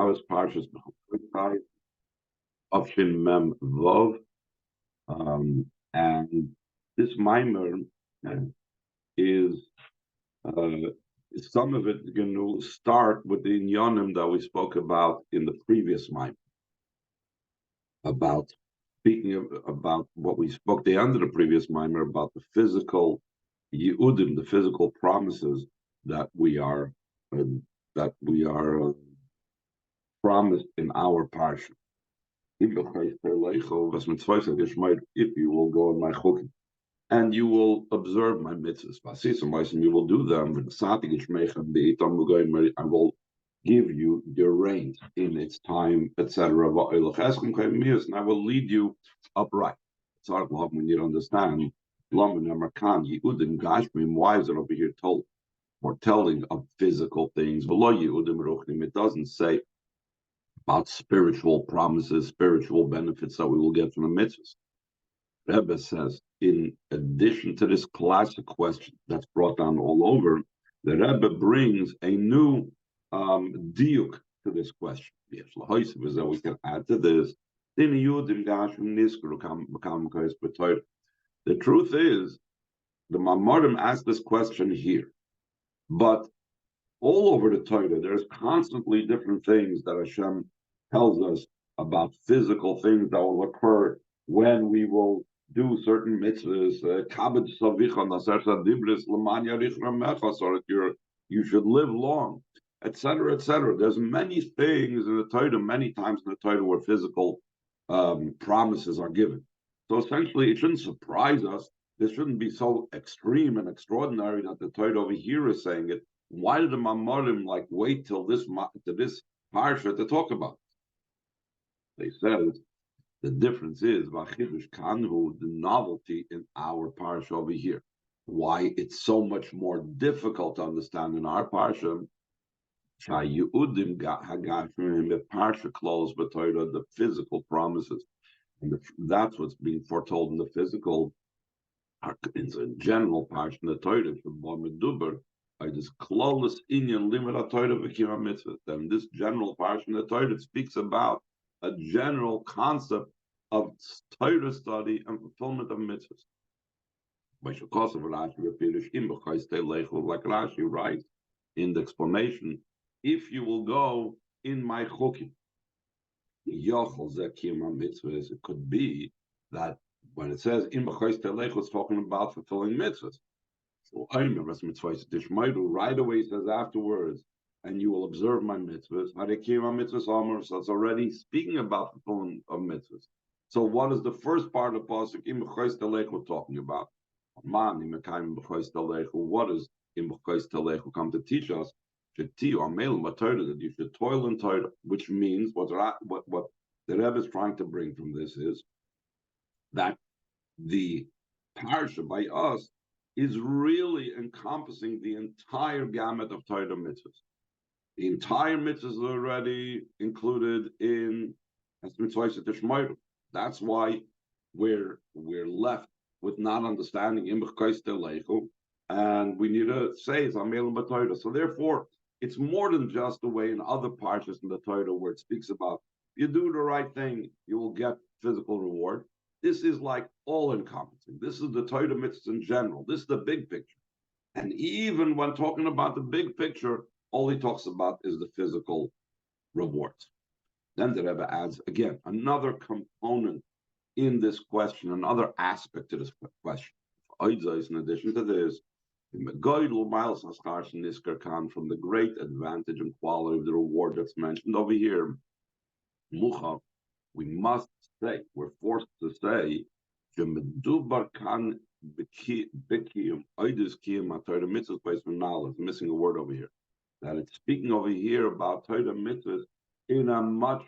Now it's Parshas בחוקותי of Shin Mem Vov, and this mimer is some of it going to start with the inyanim that we spoke about in the previous mimer, about speaking about what we spoke the end of the previous mimer about the physical yiudim, the physical promises that we are promised in our parsha. If you will go in my chukim, and you will observe my mitzvahs, and you will do them, ונתתי גשמיכם בעיתם וגויים, I will give you your reign in its time, etc. And I will lead you upright. It's hard when you understand. Why is it over here told? Foretelling of physical things. It doesn't say about spiritual promises, spiritual benefits that we will get from the mitzvahs. Rebbe says, in addition to this classic question that's brought down all over, the Rebbe brings a new diuk to this question. We can add to this. The truth is, the Mamorim asked this question here, but all over the Torah, there's constantly different things that Hashem tells us about physical things that will occur when we will do certain mitzvahs. So that you should live long, etc., etc. There's many things in the Torah, many times in the Torah where physical promises are given. So essentially, it shouldn't surprise us. This shouldn't be so extreme and extraordinary that the Torah over here is saying it. Why did the Mamorim wait till this parsha to talk about it? They said the difference is the novelty in our parsha over here. Why it's so much more difficult to understand in our parsha. The parsha closed with Torah, the physical promises, and that's what's being foretold in the physical. In the general parsha in the Torah, this klolus inyan limud Torah v'kiyam mitzvah. Then this general parsha in the Torah speaks about a general concept of Torah study and fulfillment of mitzvahs. Like Rashi writes in the explanation, if you will go in my chukim, it could be that when it says in Telechu, it's talking about fulfilling mitzvahs. So Tishmero right away says afterwards, and you will observe my mitzvahs. So it's already speaking about fulfilling of mitzvahs. So what is the first part of the pasuk in Telechu talking about? What is in Telechu come to teach us? That you should toil in Torah, which means what the Rebbe is trying to bring from this is that the parsha by us is really encompassing the entire gamut of Torah mitzvahs. The entire mitzvahs is already included in Tishmero. That's why we're left with not understanding and we need to say it's Amelim B'Torah. So therefore, it's more than just the way in other parshas in the Torah where it speaks about you do the right thing, you will get physical reward. This is like all-encompassing. This is the Torah mitzvahs in general. This is the big picture. And even when talking about the big picture, all he talks about is the physical rewards. Then the Rebbe adds, again, another component in this question, another aspect to this question. In addition to this, from the great advantage and quality of the reward that's mentioned over here, we must say, we're forced to say, missing a word over here, that it's speaking over here about Torah mitzvahs in a much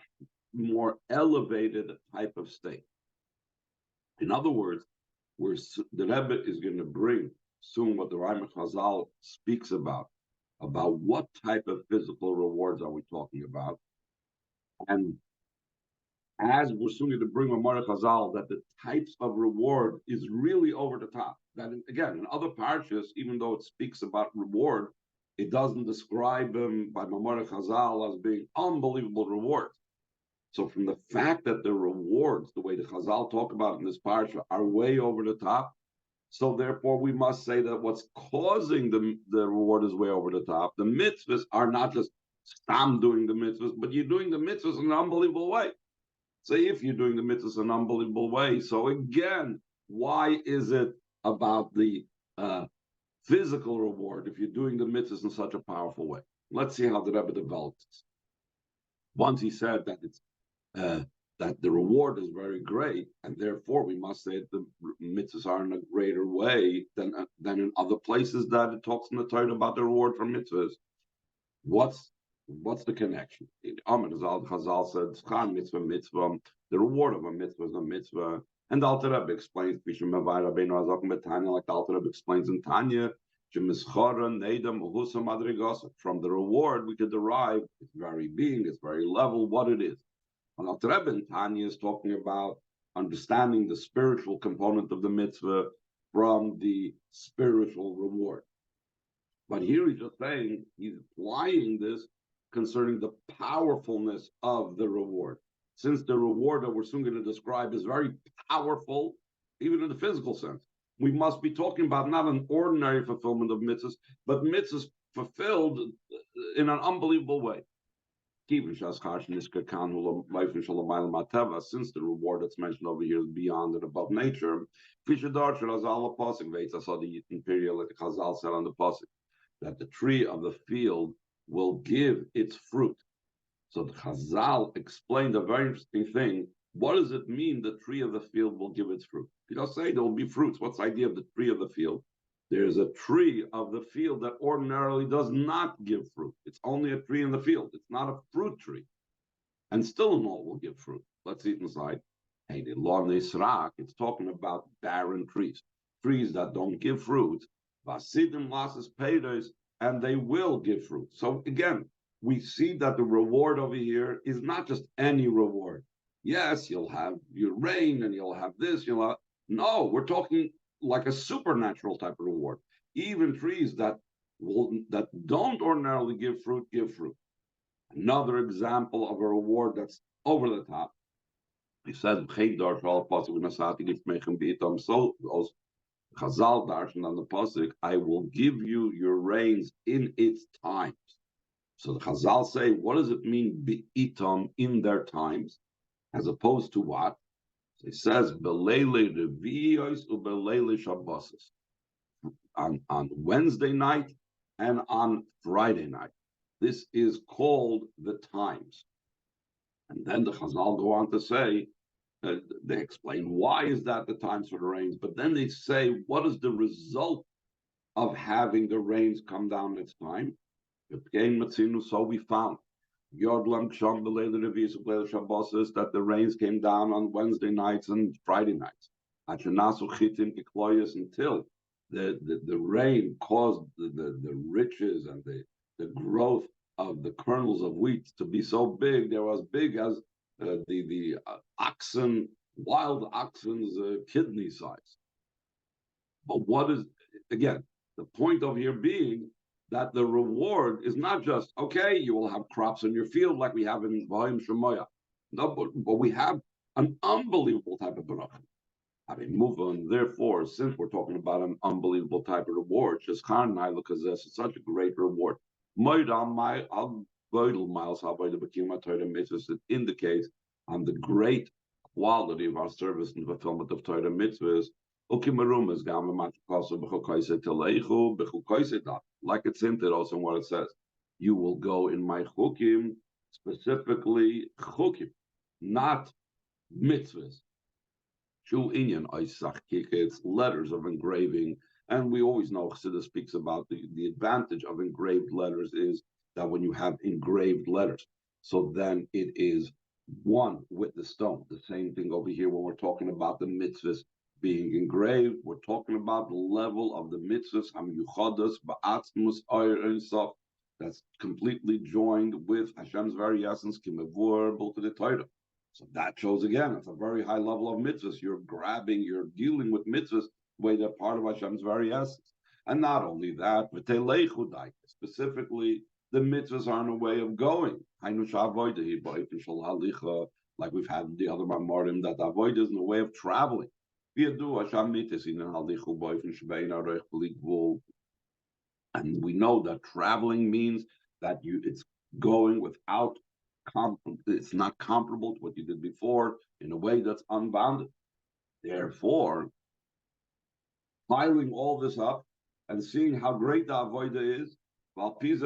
more elevated type of state. In other words, the Rebbe is going to bring soon what the Rambam Chazal speaks about what type of physical rewards are we talking about, and as we're soon going to bring Mamar Chazal, that the types of reward is really over the top. That again, in other parshas, even though it speaks about reward, it doesn't describe him by Mamar Chazal as being unbelievable rewards. So from the fact that the rewards, the way the Chazal talk about in this parsha, are way over the top, so therefore we must say that what's causing the reward is way over the top. The mitzvahs are not just stam doing the mitzvahs, but you're doing the mitzvahs in an unbelievable way. So if you're doing the mitzvahs in an unbelievable way, so again, why is it about the physical reward if you're doing the mitzvahs in such a powerful way? Let's see how the Rebbe develops this. Once he said that it's that the reward is very great, and therefore we must say that the mitzvahs are in a greater way than in other places that it talks in the Torah about the reward for mitzvahs. What's the connection? Amr Chazal said, "Schar mitzvah mitzvah." The reward of a mitzvah is a mitzvah, and the Alter Rebbe explains, like the Alter Rebbe explains in Tanya, from the reward we could derive its very being, its very level, what it is. And Alter Rebbe in Tanya is talking about understanding the spiritual component of the mitzvah from the spiritual reward. But here he's just saying, he's applying this concerning the powerfulness of the reward. Since the reward that we're soon going to describe is very powerful, even in the physical sense, we must be talking about not an ordinary fulfillment of mitzvahs, but mitzvahs fulfilled in an unbelievable way. Since the reward that's mentioned over here is beyond and above nature, I saw the imperial, like the Chazal said on the pasuk, that the tree of the field will give its fruit. So the Chazal explained a very interesting thing. What does it mean the tree of the field will give its fruit? You don't say there will be fruits. What's the idea of the tree of the field? There's a tree of the field that ordinarily does not give fruit. It's only a tree in the field. It's not a fruit tree. And still no will give fruit. Let's see it inside. Hey, the law Nisrak, it's talking about barren trees. Trees that don't give fruit. Vasidim lasses peiros, and they will give fruit. So again, we see that the reward over here is not just any reward. Yes, you'll have your rain and you'll have this, no, we're talking like a supernatural type of reward. Even trees that don't ordinarily give fruit, give fruit. Another example of a reward that's over the top. He says, so Chazal darshan on the pasuk, I will give you your rains in its times. So the Chazal say, what does it mean be'itam, in their times, as opposed to what? So it says beleile reviyos ubeleile shabbosos, on Wednesday night and on Friday night. This is called the times. And then the Chazal go on to say, they explain why is that the times for the rains, but then they say, what is the result of having the rains come down its time? So we found that the rains came down on Wednesday nights and Friday nights until the rain caused the riches and the growth of the kernels of wheat to be so big. They were as big as the oxen, wild oxen's kidney size. But what is, again, the point of here being that the reward is not just, okay, you will have crops in your field like we have in Vahim Shemoya. No, but we have an unbelievable type of bracha. I mean, move on. Therefore, since we're talking about an unbelievable type of reward, just because this is such a great reward. It indicates on the great quality of our service and fulfillment of Torah mitzvahs. Like it's hinted also in what it says. You will go in my chukim, specifically chukim, not mitzvahs. It's letters of engraving. And we always know Chassidus speaks about the advantage of engraved letters is that when you have engraved letters, so then it is one with the stone. The same thing over here when we're talking about the mitzvahs being engraved, we're talking about the level of the mitzvahs, that's completely joined with Hashem's very essence, to the Torah. So that shows again, it's a very high level of mitzvahs. You're dealing with mitzvahs the way they're part of Hashem's very essence. And not only that, but the specifically the mitzvahs are in a way of going. Like we've had the other Mamorim, that avoid is in a way of traveling. And we know that traveling means that it's going without, it's not comparable to what you did before in a way that's unbounded. Therefore, piling all this up and seeing how great the avodah is, if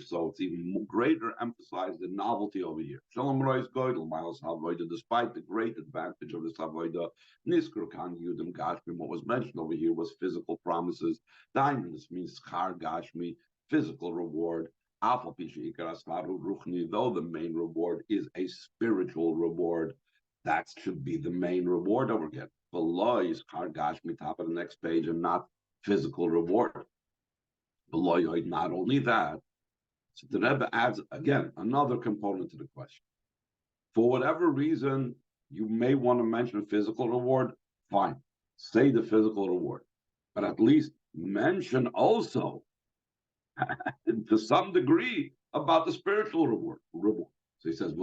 so, it's even greater emphasize the novelty over here. Despite the great advantage of this avodah, what was mentioned over here was physical promises. This means schar gashmi, physical reward. Though the main reward is a spiritual reward, that should be the main reward over again. Below is schar gashmi, top of the next page, and not physical reward. Not only that, so the Rebbe adds again another component to the question. For whatever reason, you may want to mention physical reward, fine. Say the physical reward. But at least mention also, to some degree, about the spiritual reward. So he says,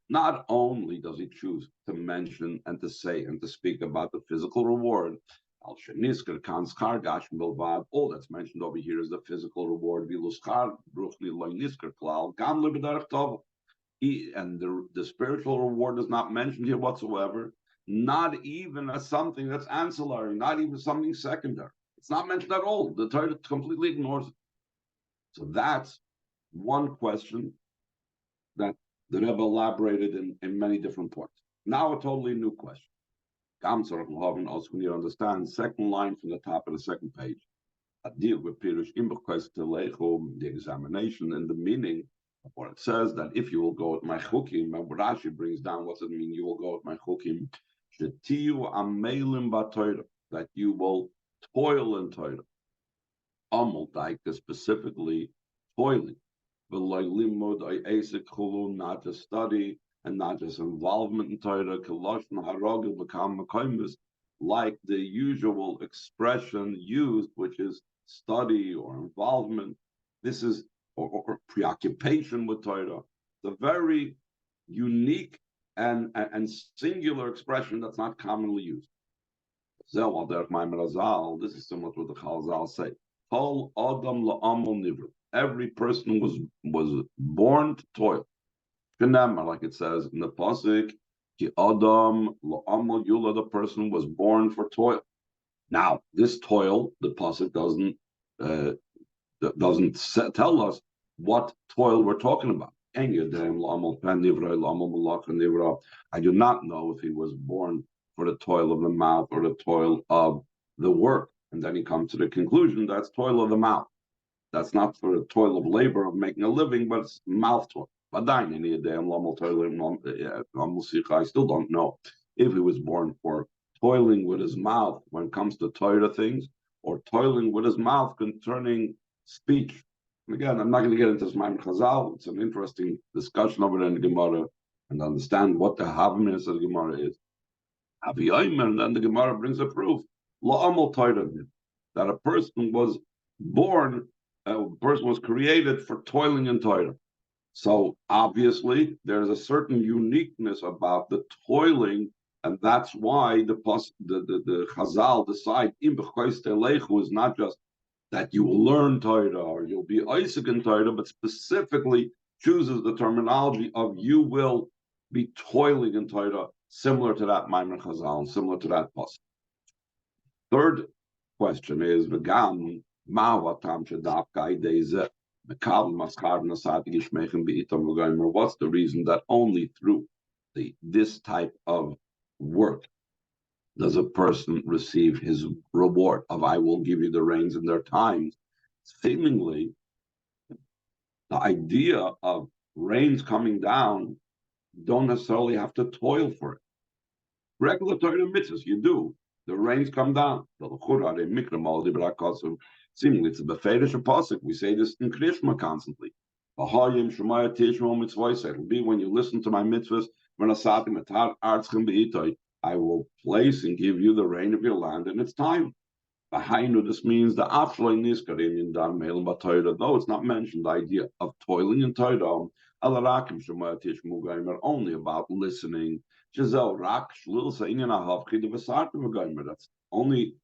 not only does he choose to mention and to say and to speak about the physical reward, all that's mentioned over here is the physical reward. And the spiritual reward is not mentioned here whatsoever, not even as something that's ancillary, not even something secondary. It's not mentioned at all. The Torah completely ignores it. So that's one question that the Rebbe elaborated in many different points. Now a totally new question. Also, when you understand, second line from the top of the second page, a deal with Pirush Tolechum, the examination and the meaning of what it says, that if you will go with my chukim, Rashi brings down what's it mean, you will go with my chukim, that you will toil in Torah. Specifically toiling. Not just study, and not just involvement in Torah, like the usual expression used, which is study or involvement. This is or preoccupation with Torah. The very unique and singular expression that's not commonly used. This is similar to what the Chazal say. Every person was born to toil. Like it says in the pasuk, Adam la'amod yula, the person was born for toil. Now, this toil, the pasuk doesn't tell us what toil we're talking about. I do not know if he was born for the toil of the mouth or the toil of the work. And then he comes to the conclusion that's toil of the mouth. That's not for the toil of labor of making a living, but it's mouth toil. I still don't know if he was born for toiling with his mouth when it comes to Torah things, or toiling with his mouth concerning speech. And again, I'm not going to get into this Maimon Chazal. It's an interesting discussion over there in the Gemara, and understand what the Havminus of the Gemara is. And then the Gemara brings a proof that a person was born, a person was created for toiling in Torah. So obviously there's a certain uniqueness about the toiling, and that's why the Chazal decide Telechu is not just that you will learn Torah or you'll be Isaac in Torah, but specifically chooses the terminology of you will be toiling in Torah, similar to that Maimon Chazal, similar to that pasuk. Third question is V'gam ma'avatam shedavka idei. What's the reason that only through this type of work does a person receive his reward of I will give you the rains in their times? Seemingly, the idea of rains coming down don't necessarily have to toil for it. Regular Torah mitzvahs, you do. The rains come down. Seemingly, it's a beferish pasuk. We say this in Krishma constantly. It'll be when you listen to my mitzvahs, I will place and give you the rain of your land in its time. This means the afshloi niskarim in dan meilim b'Torah, though it's not mentioned, the idea of toiling in Torah, alarakim shema tishmu gaimer, only about listening. Shazel rak shlil sa'inyan ahavchi devasartim gaimer. That's only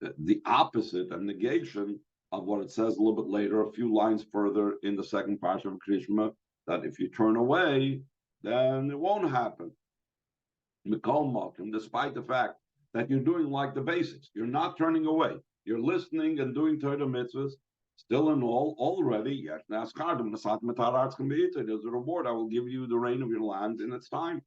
the opposite and negation of what it says a little bit later, a few lines further in the second parsha of Krishma, that if you turn away, then it won't happen. Mikol Malkim, despite the fact that you're doing like the basics, you're not turning away, you're listening and doing Torah mitzvahs, still in all, already, yes, there's a reward. I will give you the rain of your land in its time.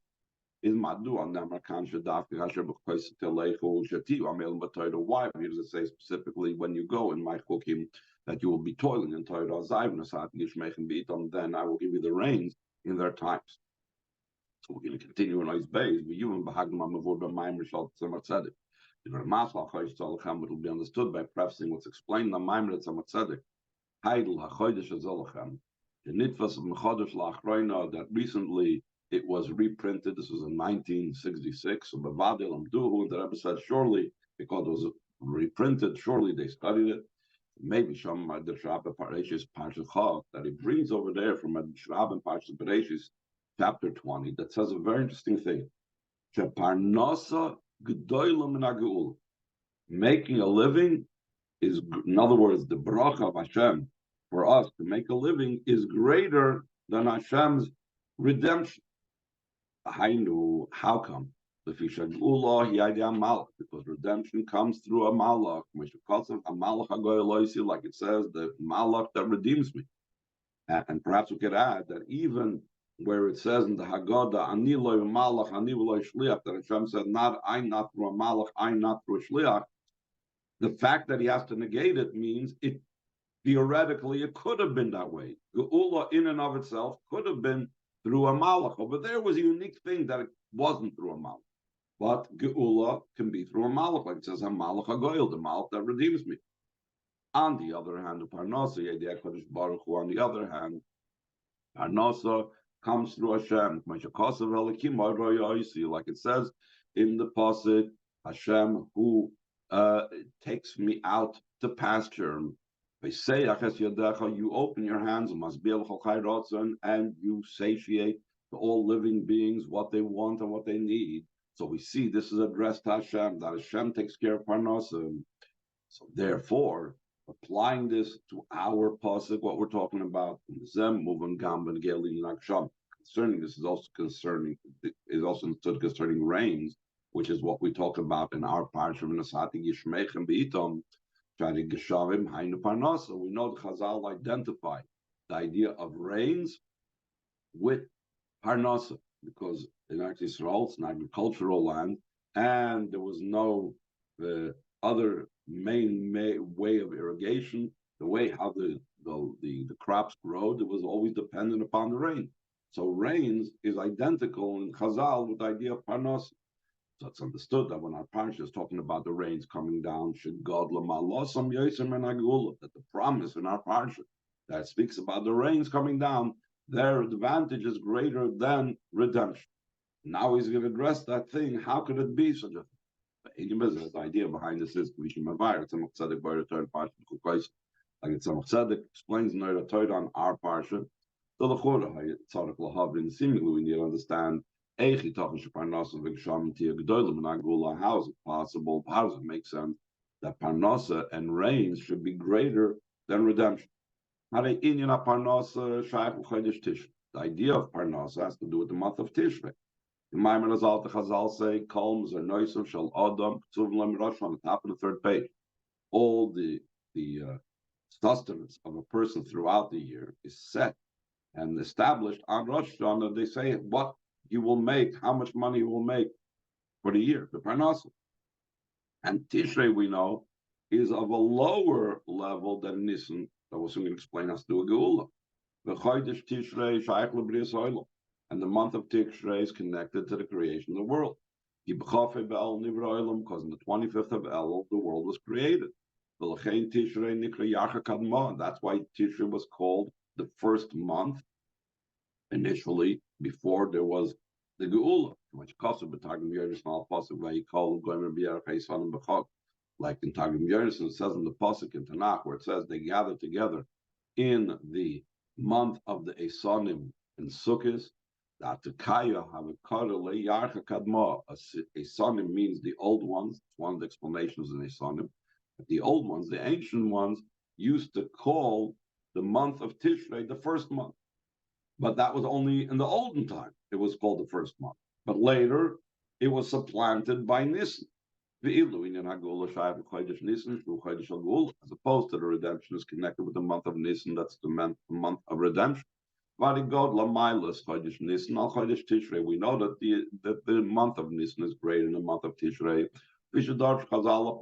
Is Madu on Namakan Shadaf Hashem Telechu Shati Amel Batoida. Why? Because it says specifically when you go in my cooking that you will be toiling in Torah Zayvnasat Geshmichem Beitam, then I will give you the rains in their times. So we're going to continue in Ois Beis, but you and Bahagam Amavur B'Maim Rishal Tzemach Tzedek. The Ramasla Chodesh Tzolachem will be understood by prefacing what's explained in the Maim Tzemach Tzedek. Heidel HaChodesh Tzolachem. The Nitfas of Mechodesh Lachroina that recently it was reprinted. This was in 1966. So Bavadil Amduhu, the Rebbe said, surely, because it was reprinted, surely they studied it. Maybe some the Shrab Parashis Parshach that he brings over there from Shrab and Parshas Parashis, chapter 20, that says a very interesting thing. Sheparnasa G'doyla Min HaGeula. Making a living is, in other words, the bracha of Hashem for us to make a living is greater than Hashem's redemption. How come? Because redemption comes through a malach, like it says, the malach that redeems me. And perhaps we could add that even where it says in the Haggadah, Ani loy malach, ani loy shliach, that Hashem said, I'm not through a malach, I'm not through a shliach. The fact that he has to negate it means it theoretically it could have been that way. Geula in and of itself could have been through a malach, but there was a unique thing that it wasn't through a malach. But geula can be through a malach, like it says, a malach hagoyel, the malach that redeems me. On the other hand, the parnasa, on the other hand, parnasa comes through Hashem, like it says in the pasuk, Hashem who takes me out to pasture. You open your hands and you satiate to all living beings what they want and what they need. So we see this is addressed to Hashem, that Hashem takes care of Parnasa. So therefore, applying this to our pasuk, what we're talking about, concerning this is also understood concerning rains, which is what we talk about in our parsha, Venatati Geshmichem Beitam. We know the Chazal identify the idea of rains with Parnasa, because in Israel it's an agricultural land, and there was no other main way of irrigation. The way how the crops grow, it was always dependent upon the rain. So rains is identical in Chazal with the idea of Parnasa. So it's understood that when our parsha is talking about the rains coming down, that the promise in our parsha that speaks about the rains coming down, their advantage is greater than redemption. Now he's going to address that thing. How could it be such a thing? The idea behind this is like it's explains in the Torah on our parsha. Seemingly we need to understand how is it possible? How does it make sense that Parnasa and rains should be greater than redemption? The idea of Parnasa has to do with the month of Tishrei. The Maimon Chazal say, "Kolms are noisav shel adam k'tuv Rosh on the top of the third page." All the sustenance of a person throughout the year is set and established on Rosh Hashanah. They say what you will make, how much money you will make for the year, the Parnasa. And Tishrei, we know, is of a lower level than Nisan. That was going to explain us to a Geula. The Chodesh Tishrei Shaykh L'Brias Olam, and the month of Tishrei is connected to the creation of the world. Because on the 25th of Elul, the world was created. That's why Tishrei was called the first month initially, before there was the Geula. like in Targum Yonason, it says in the Pasuk in Tanakh, where it says they gathered together in the month of the Esonim in Sukkot. That Tekaya have a Karele Yarcha Kadma. Esonim means the old ones. It's one of the explanations in Esonim. The old ones, the ancient ones, used to call the month of Tishrei the first month. But that was only in the olden time. It was called the first month. But later, it was supplanted by Nisan. As opposed to the redemption is connected with the month of Nisan, that's the month of redemption. We know that the month of Nisan is greater than the month of Tishrei. We should like the Chazal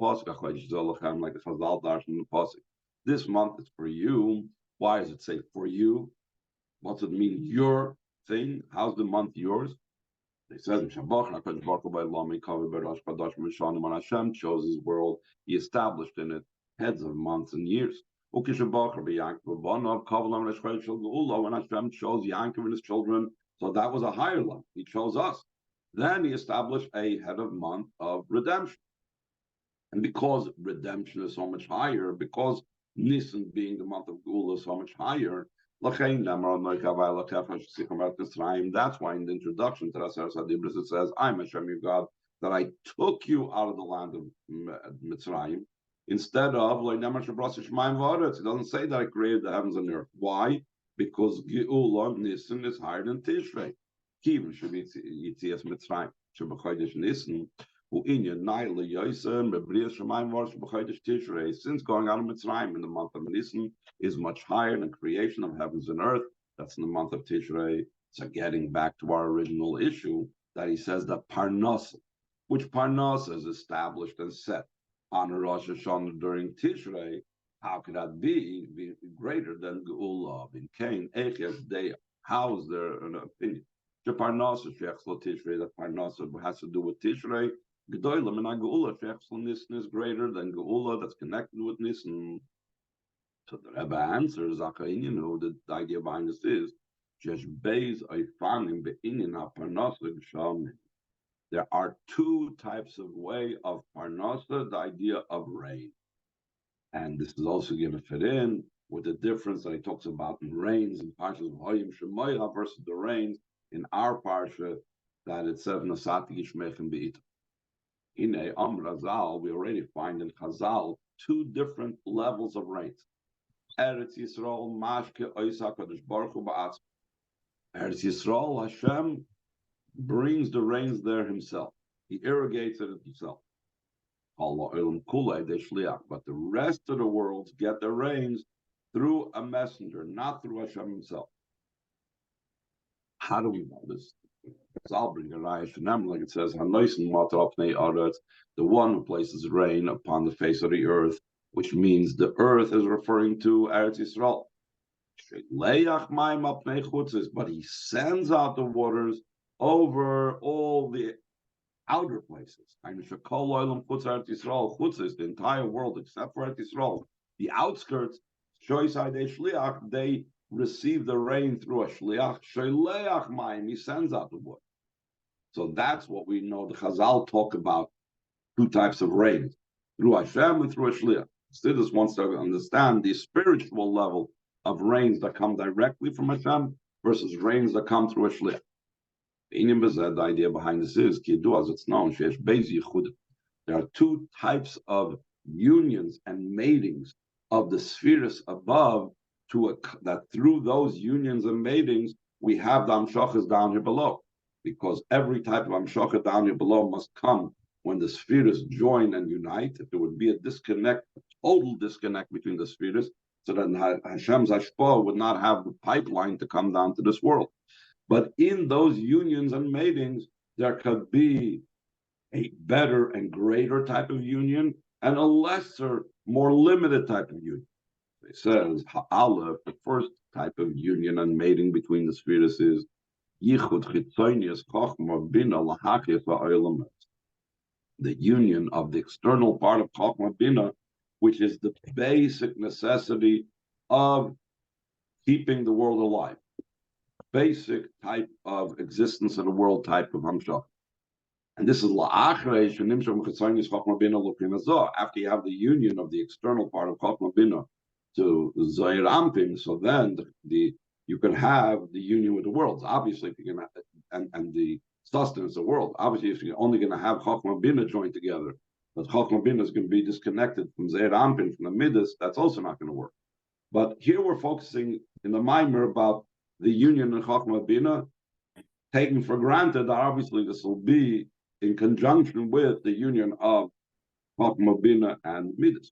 darshan in the Pasuk. This month is for you. Why does it say for you? What's it mean, your thing? How's the month yours? It says, when Hashem chose his world, he established in it heads of months and years. When Hashem chose Yankov and his children, so that was a higher one. He chose us. Then he established a head of month of redemption. And because redemption is so much higher, because Nisan being the month of Geula is so much higher, that's why in the introduction to Raser Sadibris it says, I'm Hashem your God, that I took you out of the land of Mitzrayim, instead of, it doesn't say that I created the heavens and earth. Why? Because Geula, Nisan, is higher than Tishrei. Kivin should be Yitzias Mitzrayim. Nisan. Since going out of Mitzrayim in the month of Nisan is much higher than creation of heavens and earth. That's in the month of Tishrei. So getting back to our original issue, that he says that Parnasa, which Parnasa is established and set on Rosh Hashanah during Tishrei, how could that be greater than Geula? In Cain, Eches Deya. How is there an opinion? The Parnasa Tishrei, that Parnasa has to do with Tishrei. Gedolim and Geula Nisan is greater than Geula that's connected with Nisan. So the Rebbe answers, the idea behind this is there are two types of way of Parnasa, the idea of rain. And this is also going to fit in with the difference that he talks about in rains in Parshas V'hoyim Shemoyah versus the rains in our Parsha that it says Nosati Geshmichem Be'ita. In a Razal, we already find in Chazal two different levels of rains. Eretz Yisrael, Mashke, Oisa, Kadosh Baruch Hu Ba'atzma. Eretz Yisrael, Hashem brings the rains there himself. He irrigates it himself. But the rest of the world get their rains through a messenger, not through Hashem himself. How do we know this? So I'll bring a raya shenam, like it says, the one who places rain upon the face of the earth, which means the earth is referring to Eretz Yisrael. But he sends out the waters over all the outer places. The entire world except for Eretz Yisrael. The outskirts, they receive the rain through a shliach. He sends out the water. So that's what we know. The Chazal talk about two types of rain, through Hashem and through a shliach. Students wants to understand the spiritual level of rains that come directly from Hashem versus rains that come through a shliach. The idea behind this is, as it's known, there are two types of unions and matings of the spheres above, that through those unions and matings, we have the Amshachas down here below. Because every type of Amshachah down here below must come when the spheres join and unite. If there would be a disconnect, a total disconnect between the spheres, so that Hashem's Hashpah would not have the pipeline to come down to this world. But in those unions and matings, there could be a better and greater type of union and a lesser, more limited type of union. It says, Ha'aleph, the first type of union and mating between the spheres is Yichud Chitzonius Chochma Bina Lahachis Ha'olam. The union of the external part of Chochma Bina, which is the basic necessity of keeping the world alive. Basic type of existence in the world type of Hamshach. And this is la'achrei shenimshach mechitzonius chachma bina l'prim hazah. After you have the union of the external part of chachma bina to Zohar Ampin, so then you can have the union with the worlds. Obviously, if you can, and the sustenance of the world. Obviously, if you're only going to have Chachma Bina joined together, but Chachma Bina is going to be disconnected from Zohar Ampin, from the Midas, that's also not going to work. But here we're focusing in the Maimer about the union of Chachma Bina, taking for granted that obviously this will be in conjunction with the union of Chachma Bina and Midas.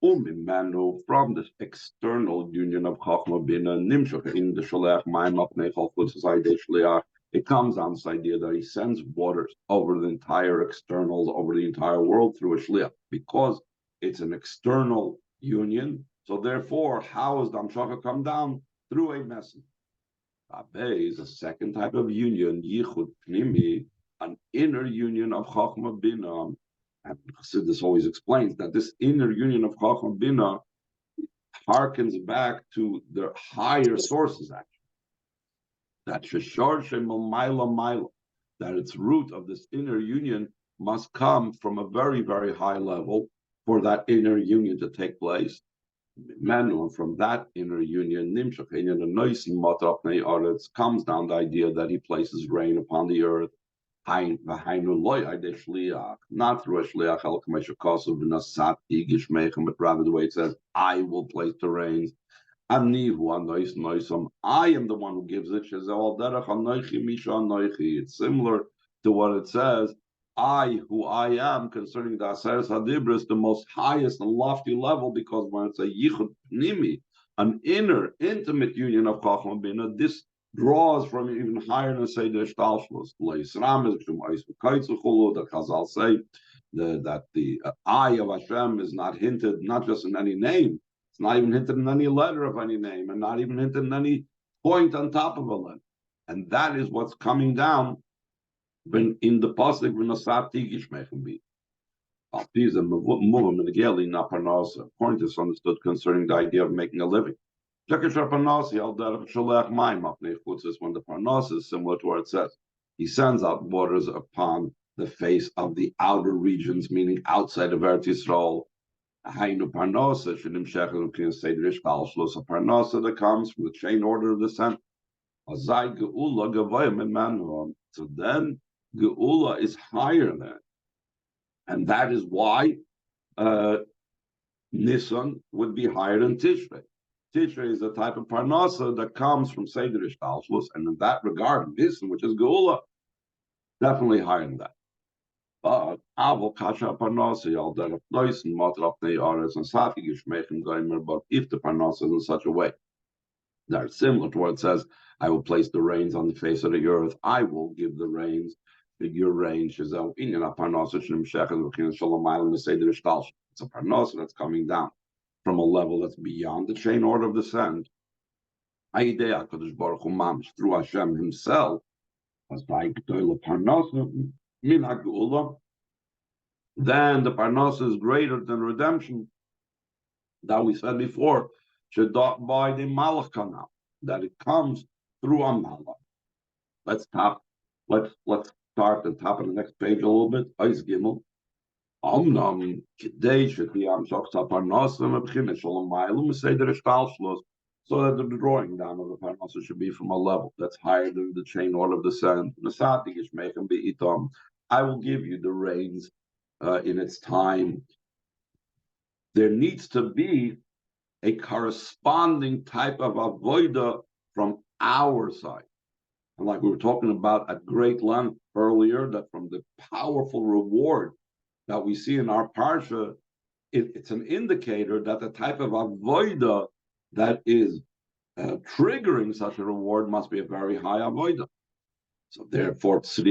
From this external union of Chachma Bina, Nimshach in the Shalach Ma'im Apnei Chalchut Zayde Shliach, it comes on this idea that he sends waters over the entire externals, over the entire world through a Shliach, because it's an external union. So therefore, how is the Amshachah come down? Through a messenger. Abe is a second type of union, Yichud Pnimi, an inner union of Chachma Bina. And this always explains that this inner union of Chachma Bina harkens back to the higher sources, actually. That Sheshar Shemel Maila Maila, that its root of this inner union must come from a very, very high level for that inner union to take place. Manu, from that inner union, comes down the idea that he places rain upon the earth. Not through a shliach, but rather the way it says, I will place the rains. I am the one who gives it. It's similar to what it says, I, who I am, concerning the Aseres HaDibros, the most highest and lofty level, because when it's a yichud pnimi, an inner, intimate union of Chachma Bina, this draws from even higher than say the Shtalshlos. The Chazal say that the I of Hashem is not hinted, not just in any name, it's not even hinted in any letter of any name, and not even hinted in any point on top of a letter. And that is what's coming down when in the pasuk ונתתי גשמיכם בי. According to this understood concerning the idea of making a living. When the parnas is similar to what it says, he sends out waters upon the face of the outer regions, meaning outside of Eretz Yisrael. A parnasa that comes from the chain order of the sun. So then Geula is higher than that. And that is why Nisan would be higher than Tishrei. Tishrei is the type of parnasa that comes from Seder Ishtalshlos, and in that regard, Nisan, which is Geula, definitely higher than that. But Avol Kasha Parnasa Yal Derech Noisen Matrap Nei Ares and Sati Geshmichem Goimer, but if the parnasa is in such a way that it's similar to what it says, I will place the rains on the face of the earth, I will give the rains. Your range is a parnasa it's a parnasa that's coming down from a level that's beyond the chain order of the sand. Through Hashem himself, then the parnasa is greater than redemption that we said before, by the malach canal, that it comes through a malach. Let's start at the top of the next page a little bit. Eis Gimel. Omnam Kidei Shekiyam Shoksa Parnasa Mebchim Shalom Ma'ilum Seder Ishtalshlos, so that the drawing down of the parnasa should be from a level that's higher than the chain order of the sand. Nosati Geshmichem Be'itam. I will give you the rains in its time. There needs to be a corresponding type of avoida from our side. And like we were talking about at great length earlier, that from the powerful reward that we see in our parsha, it's an indicator that the type of avoida that is triggering such a reward must be a very high avoida. So therefore, so to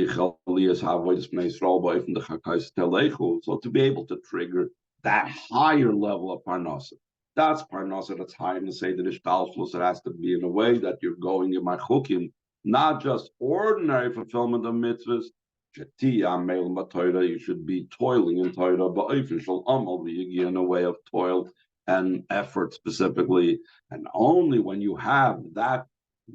be able to trigger that higher level of parnasa, that's parnasa that's higher than say the ishtalshlos. It has to be in a way that you're going in my chukim, not just ordinary fulfillment of mitzvahs. You should be toiling in Torah, but in a way of toil and effort specifically. And only when you have that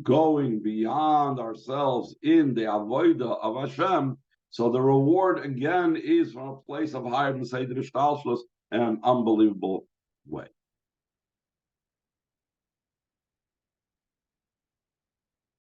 going beyond ourselves in the avodah of Hashem, So the reward again is from a place of higher Meseder Ishtalshlus in an unbelievable way.